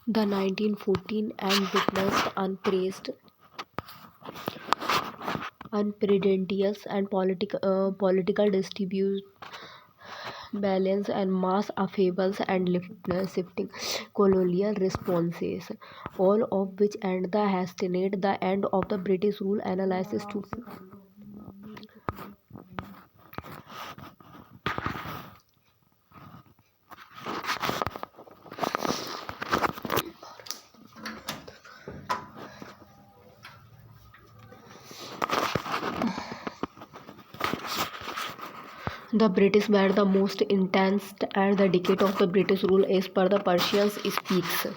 The 1914 and witnessed unprecedented and political dispute balance and mass upheavals and shifting colonial responses, all of which end the hastened the end of the British rule analysis to the British were the most intense and the decade of the British rule as per the Persian spears.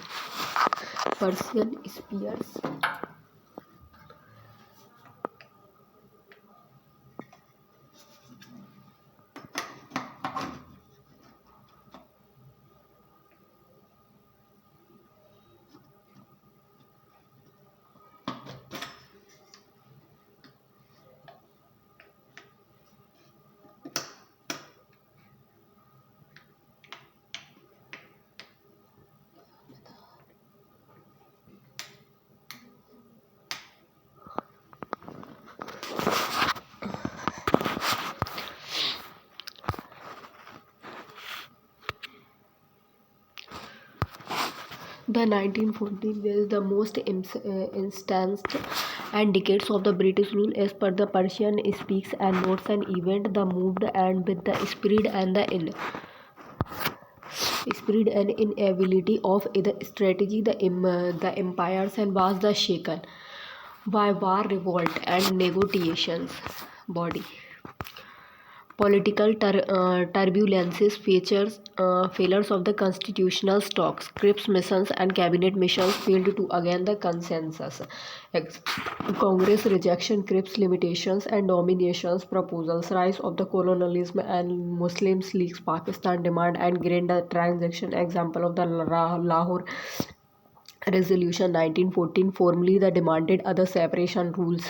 The 1914 was the most instanced and decades of the British rule as per the Persian speaks and notes an event the moved and with the spirit and inability of the strategy the empires and was the shaken by war revolt and negotiations body political turbulences, failures of the constitutional stocks, Cripps missions and cabinet missions failed to again the consensus. Congress rejection Cripps limitations and dominations proposals, rise of the colonialism and Muslim Leagues Pakistan demand and grand transaction example of the Lahore Resolution 1914 formally the demanded other separation rules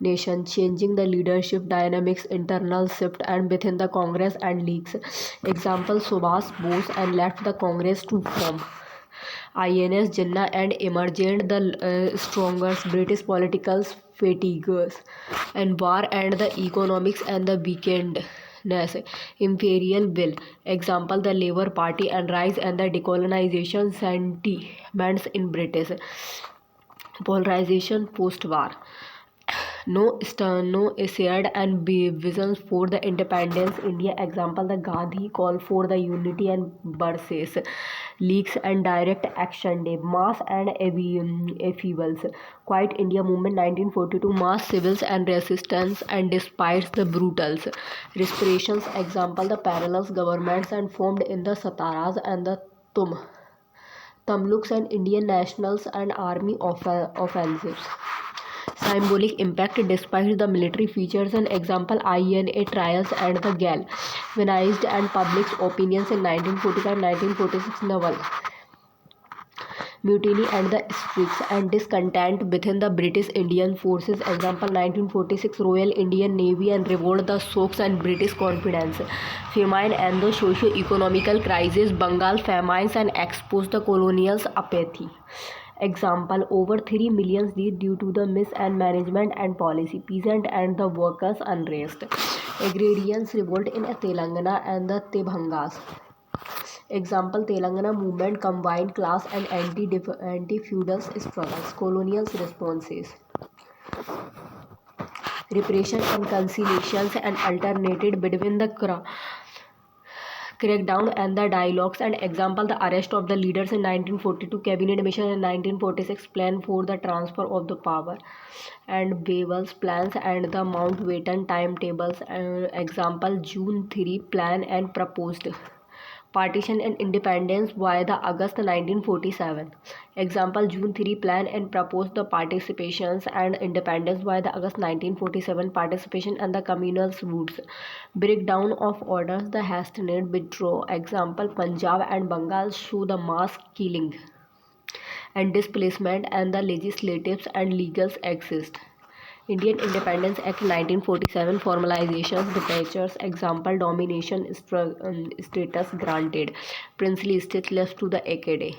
nation, changing the leadership dynamics, internal shift and within the Congress and leagues. Example Subhas Bose and left the Congress to form INS Jinnah and emerged the strongest British political fatigues and war and the economics and the weakedness. Imperial will. Example the Labour Party and rise and the decolonization sentiments in British polarization post-war. No shared and visions for the independence India. Example the Gandhi call for the unity and versus leaks and direct action day mass and upheavals. Quiet India movement 1942 mass civils and resistance and despite the brutals respirations. Example the parallels governments and formed in the Sataras and the Tamluks and Indian nationals and army offensives. Symbolic impact despite the military features and example INA trials and the galvanized and public's opinions in 1945-1946 novel mutiny and the streaks and discontent within the British Indian forces. Example 1946 Royal Indian Navy and revolt the shocks and British confidence. Famine and the socio-economical crisis, Bengal famines and exposed the colonials' apathy. Example over 3 million dead due to the mismanagement and policy. Peasant and the workers unrest. Agrarians revolt in Telangana and the Tebhangas. Example Telangana movement combined class and anti-feudal struggles. Colonial responses. Repression and conciliations and alternated between the crackdown and the dialogues and example the arrest of the leaders in 1942 cabinet mission in 1946 plan for the transfer of the power and Babel's plans and the Mountbatten timetables example June 3 plan and proposed partition and independence by the August 1947. Example June 3 plan and proposed the participations and independence by the August 1947 participation and the communal roots. Breakdown of orders the hastened withdrawal. Example Punjab and Bengal show the mass killing and displacement and the legislatives and legals exist. Indian Independence Act 1947 formalizations departures example domination status granted princely state left to the AKD.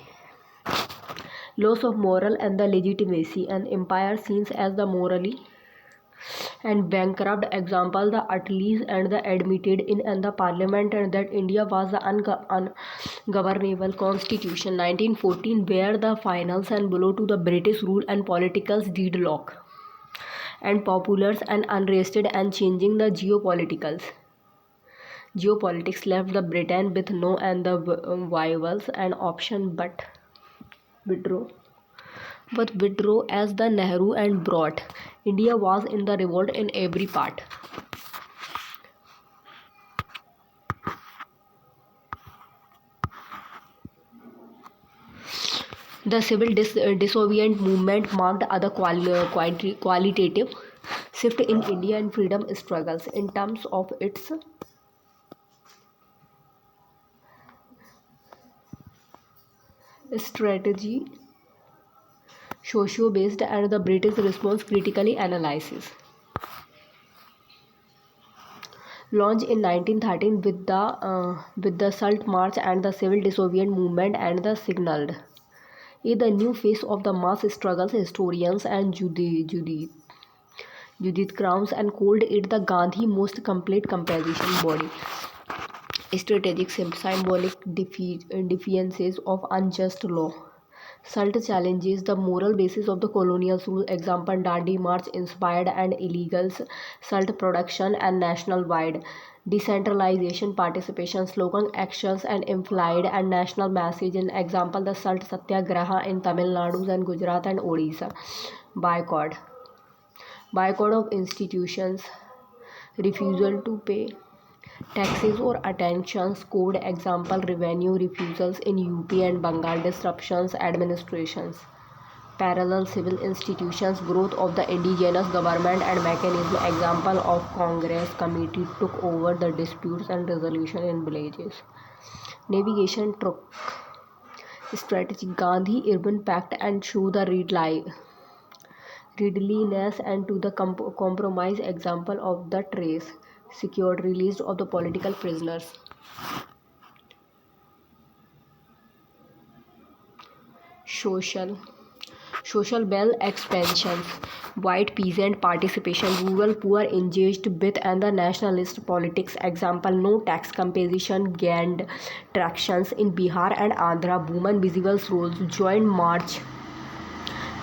loss of moral and the legitimacy, an empire seen as the morally and bankrupt. Example, the Attlees and the admitted in and the parliament and that India was the ungovernable constitution. 1914 were the finals and blow to the British rule and political deadlock and populars and unrested and changing the geopolitics left the Britain with no and the vials and option withdraw withdraw as the Nehru and brought. India was in the revolt in every part. The civil disobedient movement marked other qualitative shift in Indian freedom struggles in terms of its strategy, socio-based, and the British response critically analysis. Launched in 1913 with the Salt March and the civil disobedient movement and the signaled the new phase of the mass struggles. Historians and Judith Crowns and called it the Gandhi most complete composition body. Strategic symbolic defiances of unjust law. SALT challenges the moral basis of the colonial rule. Example, Dandi March inspired and illegals, SALT production and national-wide decentralization participation, slogan actions and implied and national message. In example, the SALT Satyagraha in Tamil Nadu and Gujarat and Odisha. Boycott of institutions, refusal to pay taxes or attentions code. Example, revenue refusals in UP and Bengal, disruptions administrations, parallel civil institutions, growth of the indigenous government and mechanism. Example of Congress committee took over the disputes and resolution in villages. Navigation truck strategy, Gandhi urban pact and show the readiness and to the compromise. Example of the trace secured release of the political prisoners. Social bell expansions, white peasant participation, rural poor engaged with and the nationalist politics. Example, no tax compensation gained tractions in Bihar and Andhra. Women visible roles joined march,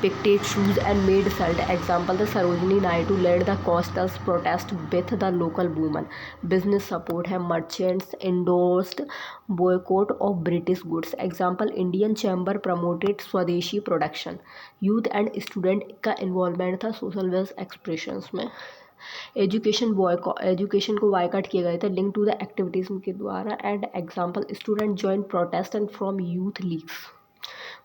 picket shoes and made SALT. Example, the Sarojini Naidu led the coastal protest with the local women. Business support है, merchants endorsed boycott of British goods. Example, Indian Chamber promoted स्वदेशी production. Youth and student का involvement था social wealth expressions में. Education को boycott किया गया था link to the activities के द्वारा. And example, student join protest and from youth leagues.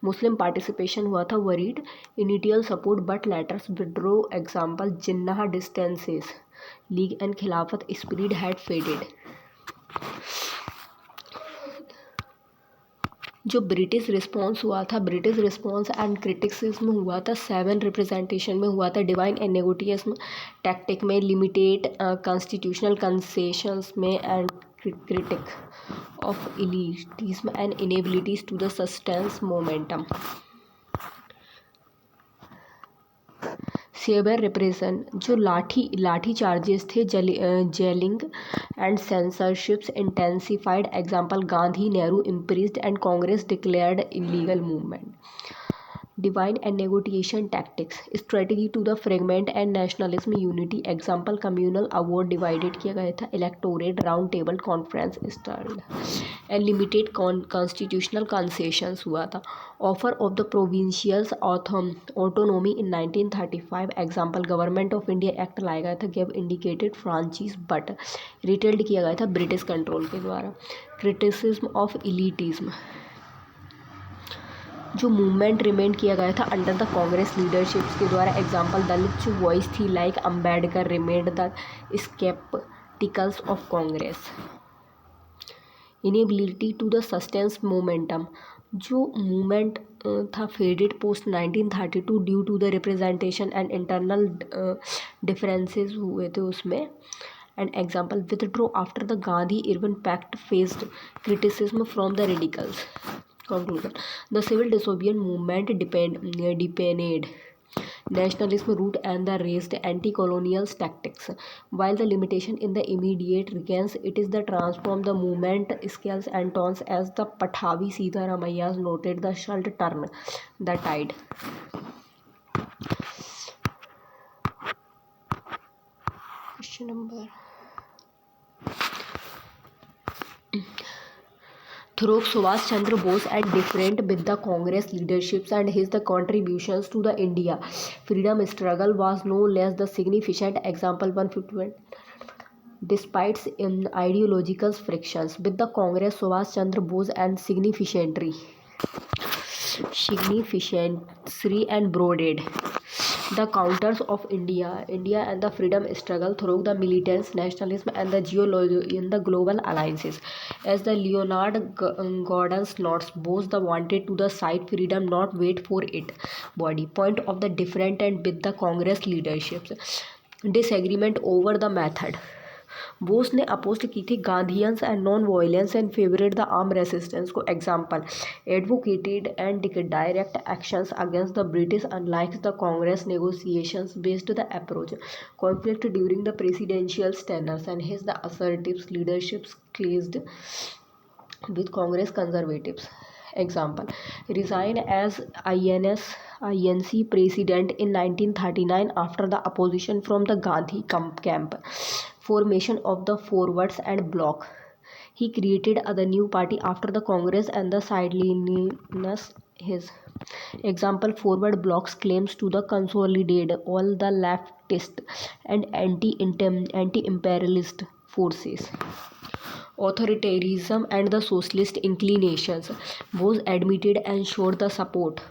Muslim participation हुआ था worried initial support but letters withdraw. Example, Jinnah distances league and खिलाफत स्पिरिट हैड फेडेड. जो ब्रिटिश रिस्पॉन्स हुआ था, British response and criticism हुआ था 7 representation में हुआ था. डिवाइन एंड नेगोटियज्म टैक्टिक में, लिमिटेड कॉन्स्टिट्यूशनल कंसेशंस में and critic of elitism and inabilities to the sustains momentum. Severe repression, जो लाठी चार्जेस थे, jailing and censorships intensified. Example, Gandhi Nehru imprisoned and Congress declared illegal movement. Divine and negotiation tactics, strategy to the fragment and nationalism unity. Example, communal award divided किया गया था. Electorate round table conference styled and limited constitutional concessions हुआ था. Offer of the provincials autonomy in 1935. Example, government of India act लाया गया था, gave indicated franchise but retailed किया गया था ब्रिटिश कंट्रोल के द्वारा. क्रिटिसिज्म ऑफ इलीटिज्म, जो मूवमेंट रिमेंड किया गया था अंडर द कांग्रेस लीडरशिप्स के द्वारा. एग्जाम्पल, दलित जो वॉइस थी like Ambedkar remained the sceptical of Congress. Inability to the sustains momentum, जो मूवमेंट था faded post 1932 due to the representation and internal differences हुए थे उसमें. And example, withdraw after the Gandhi Irwin pact faced criticism from the radicals. Conclusion. The civil disobedience movement deepened nationalism root and the raised anti-colonial tactics. While the limitation in the immediate regains, it is the transform the movement scales and tones as the Pathavi Sita Ramayas noted the shalt turn the tide. Question number. Through Subhash Chandra Bose and different with the Congress leaderships and his the contributions to the India freedom struggle was no less the significant example 151. Despite ideological frictions with the Congress, Subhash Chandra Bose and significantly and broadened the counters of India and the freedom struggle through the militants, nationalism, and the geology in the global alliances. As the Leonard Gordon's notes, both the wanted to the side freedom, not wait for it. Body point of the different and with the Congress leaderships. Disagreement over the method. Bose ने opposed की थी Gandhians and non violence and favoured the arm resistance को example advocated and direct actions against the British unlike the Congress negotiations based the approach conflict during the presidential tenures and his the assertive leaderships clashed with Congress conservatives. Example: resign as INC president in 1939 after the opposition from the Gandhi camp. Formation of the Forwards and Bloc. He created the new party after the Congress and the sideliness his. Example: Forward Bloc's claims to the consolidate all the leftist and anti-imperialist forces. Authoritarianism and the socialist inclinations. Both admitted and showed the support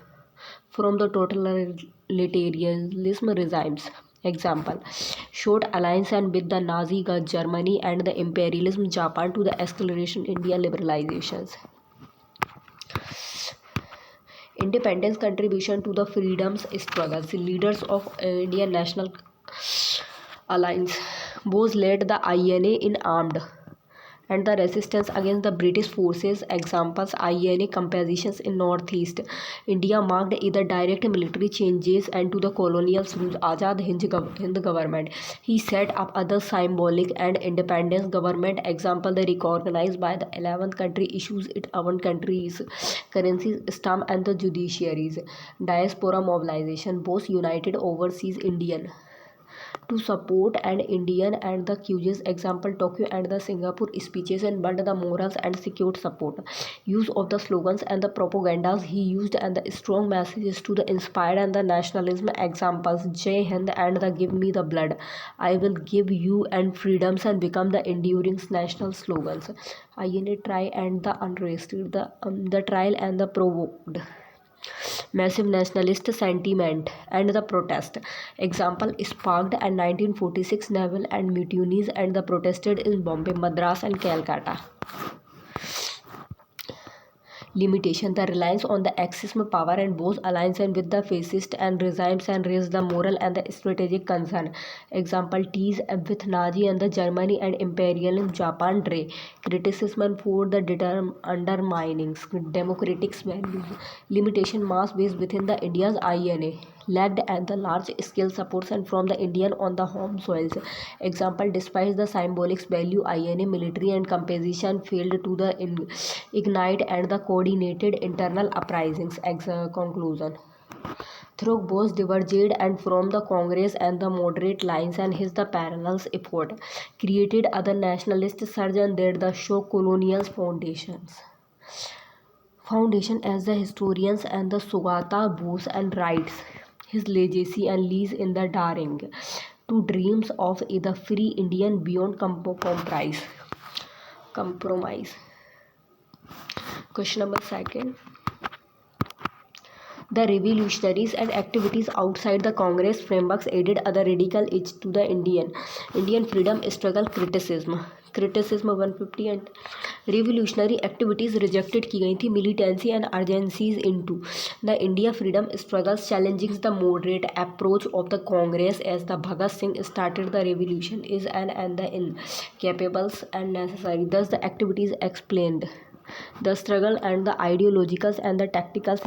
from the totalitarianism regimes. Example: showed alliance and with the Nazi Germany and the imperialism Japan to the acceleration India liberalizations. Independence contribution to the freedoms struggles. Leaders of Indian National Alliance. Both led the INA in armed and the resistance against the British forces. Examples: INA compositions in Northeast India marked either direct military changes and to the colonial rule. Azad Hind government. He set up other symbolic and independence government. Example: the recognized by the 11th country issues its own countries currencies, stamp and the judiciaries. Diaspora mobilization. Both united overseas Indian to support and Indian and the Qs. Example: Tokyo and the Singapore speeches and burned the morals and secured support. Use of the slogans and the propagandas he used and the strong messages to the inspired and the nationalism. Examples: Jai Hind and the Give Me the Blood, I Will Give You and Freedoms and become the enduring national slogans. INA try and the unrested the trial and the provoked massive nationalist sentiment and the protest. Example: sparked and 1946 naval and mutinies and the protested in Bombay, Madras and Calcutta. Limitation: the reliance on the Axis power and both alliance and with the fascist and regimes and raise the moral and the strategic concern. Example: tease with Nazi and the Germany and imperial Japan. Dre criticism for the undermining democratic values. Limitation: mass base within the India's INA lacked and the large scale supports and from the Indian on the home soils. Example: despite the symbolic value, INA military and composition failed to the ignite and the coordinated internal uprisings. Conclusion: through both diverged and from the Congress and the moderate lines and his the parallels effort created other nationalist surge and there the show colonial foundation as the historians and the Sugata Bose and writes his legacy and leads in the daring to dreams of the free Indian beyond compromise. Question number 2. The revolutionaries and activities outside the Congress frameworks added other radical edge to the Indian freedom struggle. Criticism 150 and revolutionary activities rejected की गई थी militancy and urgencies into the India freedom struggles challenging the moderate approach of the Congress as the Bhagat Singh started the revolution is and the incapable and necessary. Thus the activities explained The struggle and the ideological and the tactical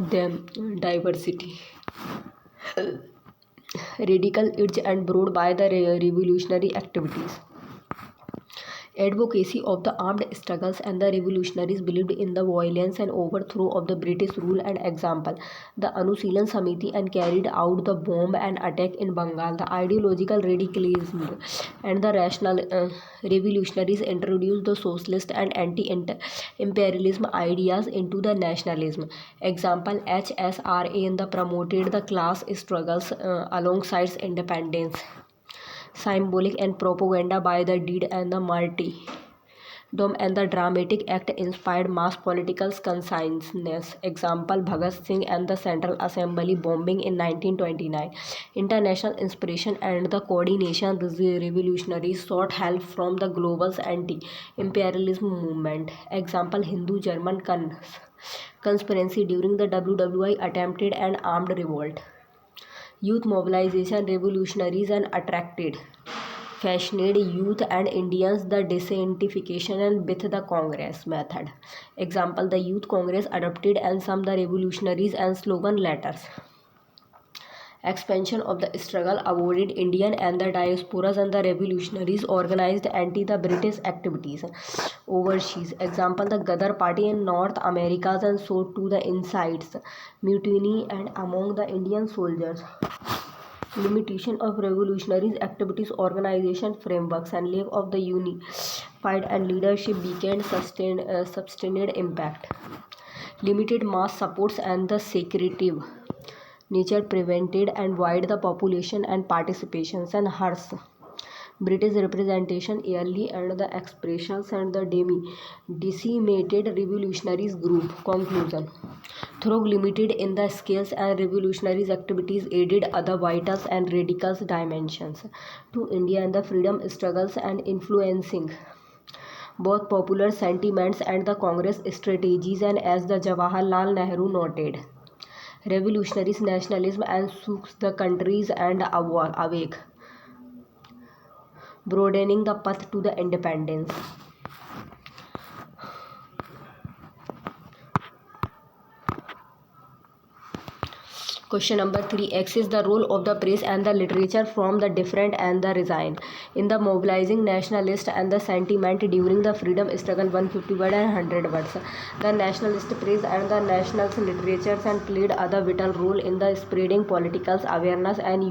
diversity. Radical edge and broad by the revolutionary activities. Advocacy of the armed struggles and the revolutionaries believed in the violence and overthrow of the British rule and example. The Anushilhan Samiti and carried out the bomb and attack in Bengal. The ideological radicalism and the rational revolutionaries introduced the socialist and anti-imperialism ideas into the nationalism. Example HSRA in the promoted the class struggles alongside independence. Symbolic and propaganda by the deed and the martyrdom and the dramatic act inspired mass political consciousness. Example Bhagat Singh and the Central Assembly bombing in 1929. International inspiration and the coordination. The revolutionaries sought help from the global anti-imperialism movement. Example Hindu German conspiracy during the WWI attempted an armed revolt. Youth mobilization revolutionaries and attracted fascinated youth and Indians the disintegration and with the Congress method. Example the Youth Congress adopted and some the revolutionaries and slogan letters. Expansion of the struggle avoided Indian and the diasporas and the revolutionaries organized anti the British activities overseas. Example the Ghadar party in North Americas and sought to the insights mutiny and among the Indian soldiers. Limitation of revolutionaries activities organization frameworks and lack of the unified and leadership began sustained impact. Limited mass supports and the secretive nature prevented and wide the population and participations and harsh British representation early and the expressions and the decimated revolutionaries group. Conclusion. Though limited in the scales and revolutionaries activities aided other vitals and radicals dimensions to India and the freedom struggles and influencing both popular sentiments and the Congress strategies and as the Jawaharlal Nehru noted. Revolutionaries nationalism and shooks the countries and awake, broadening the path to the independence. Question number 3. Axis the role of the press and the literature from the different and the resign. In the mobilizing nationalist and the sentiment during the freedom struggle 150 word and 100 words. The nationalist press and the nationalist literatures and played other vital role in the spreading political awareness and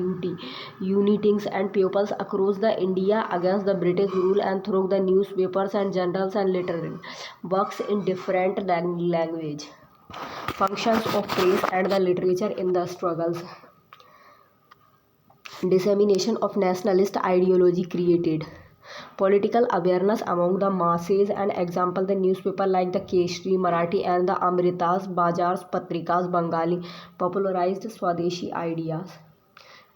uniting and pupils across the India against the British rule and through the newspapers and journals and literary works in different language. Functions of press and the literature in the struggles. Dissemination of nationalist ideology created political awareness among the masses and example the newspaper like the Keshri, Marathi and the Amritas, Bazars, Patrikas, Bengali popularized Swadeshi ideas.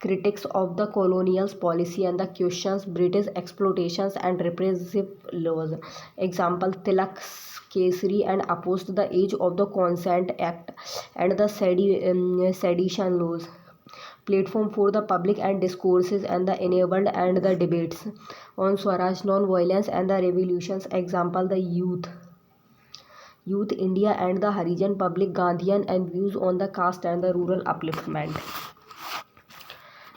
Critics of the colonial policy and the questions British exploitations and repressive laws. Example Tilak Kesari and opposed the Age of the Consent Act and the sedition laws. Platform for the public and discourses and the enabled and the debates on Swaraj, non-violence and the revolutions. Example the Youth India and the Harijan public Gandhian and views on the caste and the rural upliftment.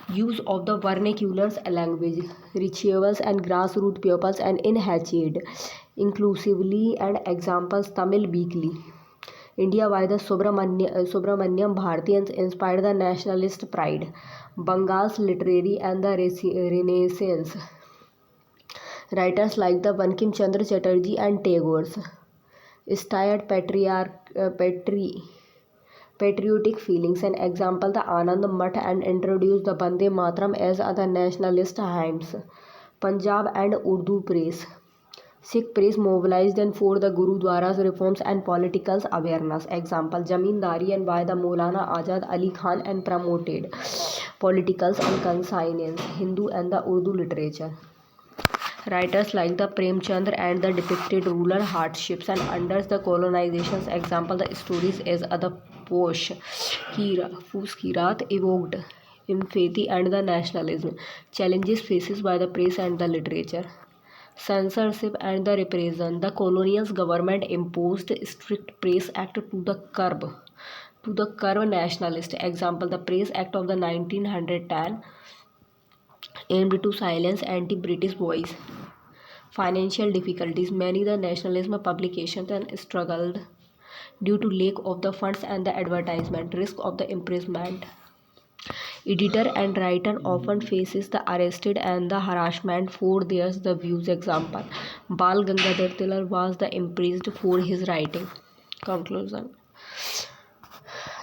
Use of the vernacular language, rituals and grassroots pupils and enhanced inclusively and examples Tamil weekly. India by the Subramanyam Bharatians inspired the nationalist pride. Bengal's literary and the Renaissance. Writers like the Bankim Chandra Chatterjee and Tagore's stirred patriotic feelings and example the Anand Math and introduced the Bande Mataram as other nationalist hymns. Punjab and Urdu press. Sikh press mobilized and for the Gurudwara's reforms and political awareness. Example Jamindari and by the Maulana Azad Ali Khan and promoted politicals and conscience. Hindu and the Urdu literature. Writers like the Premchand and the depicted rural hardships and under the colonizations. Example the stories as other Posh Kirat evoked empathy and the nationalism. Challenges faces by the press and the literature. Censorship and the repression. The colonial government imposed strict Press Act to the curb nationalist. Example: the Press Act of the 1910 aimed to silence anti-British voice. Financial difficulties. Many the nationalism publications and struggled due to lack of the funds and the advertisement. Risk of the imprisonment. Editor and writer often faces the arrested and the harassment for their the views. Example: Bal Gangadhar Tilak was the imprisoned for his writing. Conclusion: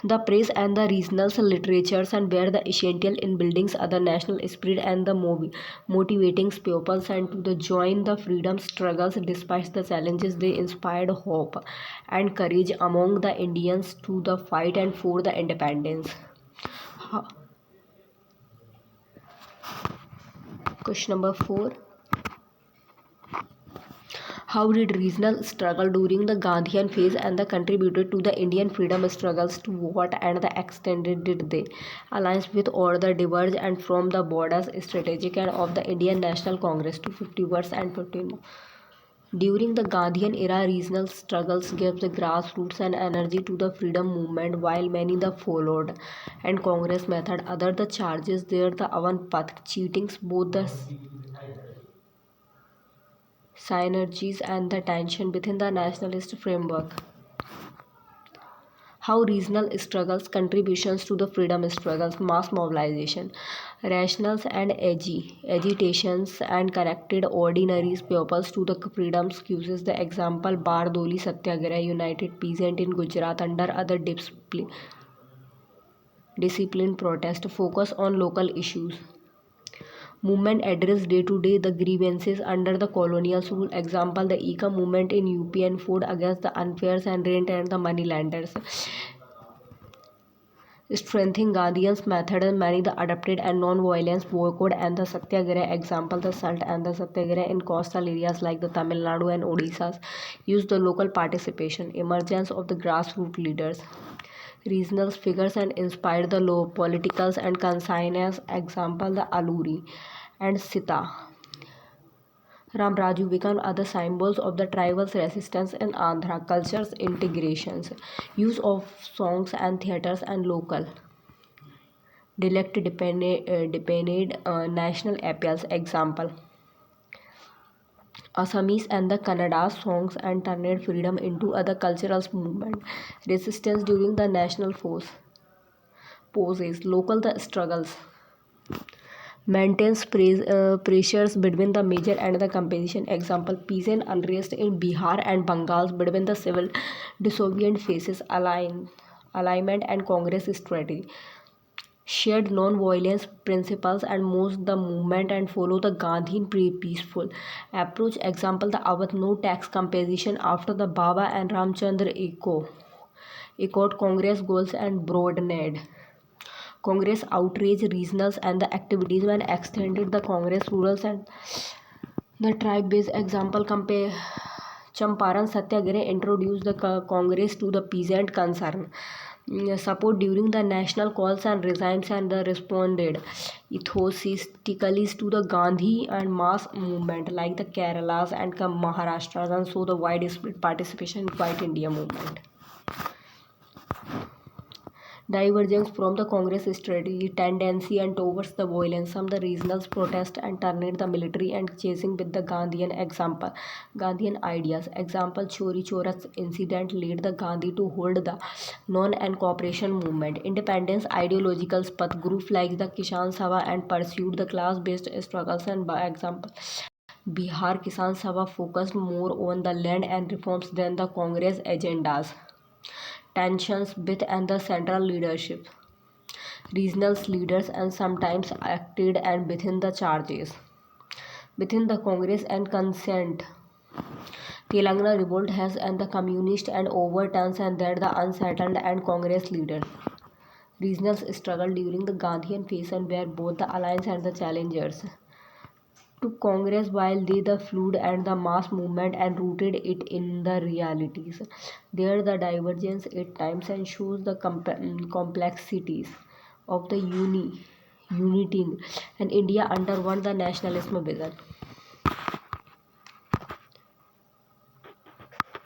the press and the regional literatures and were the essential in building other national spirit and the motivating pupils and to the join the freedom struggles. Despite the challenges, they inspired hope and courage among the Indians to the fight and for the independence. Question number 4. How did regional struggle during the Gandhian phase and the contributed to the Indian freedom struggles? To what and the extent did they alliance with or the diverge and from the borders strategic and of the Indian National Congress? To 50 words and 15 more. During the Gandhian era, regional struggles gave the grassroots and energy to the freedom movement, while many the followed and Congress method. Other the charges there the Avan Path cheatings, both the synergies and the tension within the nationalist framework. How regional struggles contributions to the freedom struggles. Mass mobilization, rationals and agitations and connected ordinary peoples to the freedom causes. The example: Bardoli Satyagraha united peasant in Gujarat under other disciplined protest focus on local issues. Movement address day to day the grievances under the colonial rule. Example: the Eka movement in UP and fought against the unfair and rent and the money lenders. Strengthening Gandhian's method and many the adopted and non-violence boycott and the Satyagraha. Example: the SALT and the Satyagraha in coastal areas like the Tamil Nadu and Odisha use the local participation. Emergence of the grassroots leaders. Regional figures and inspired the low politicals and conscience. Example: the Aluri and Sita Ramraju become other symbols of the tribals' resistance in Andhra. Cultures integrations. Use of songs and theatres and local dialect depended national appeals. Example: Assamese and the Kannada songs and turned freedom into other cultural movement. Resistance during the national force poses. Local the struggles. Maintains pressures between the major and the composition. Example: peasant unrest in Bihar and Bengal between the civil disobedient faces alignment and Congress strategy. Shared non-violence principles and most the movement and follow the Gandhian peaceful approach. Example: the Awadh no tax composition after the Baba and Ramchandra echoed Congress goals and broadened Congress outrage regionals and the activities when extended the Congress rurals and the tribe-based. Example: Champaran Satyagraha introduced the Congress to the peasant concern. Support during the national calls and regimes and the responded enthusiastically to the Gandhi and mass movement like the Keralas and Maharashtra and so the widespread participation in Quiet India movement. Divergence from the Congress strategy, tendency and towards the violence. Some the regional protest and turned the military and chasing with the Gandhian example. Gandhian ideas. Example: Chori Choras incident led the Gandhi to hold the non and cooperation movement. Independence ideological path group like the Kisan Sabha and pursued the class-based struggles and by example. Bihar Kisan Sabha focused more on the land and reforms than the Congress agendas. Tensions with and the central leadership. Regional leaders and sometimes acted and within the charges. Within the Congress and consent. Telangana revolt has and the communist and overturns and that the unsettled and Congress leader. Regional struggle during the Gandhian phase and were both the alliance and the challengers to Congress while they the fluid and the mass movement and rooted it in the realities. There the divergence at times and shows the complexities of the uniting and India under one the nationalism vision.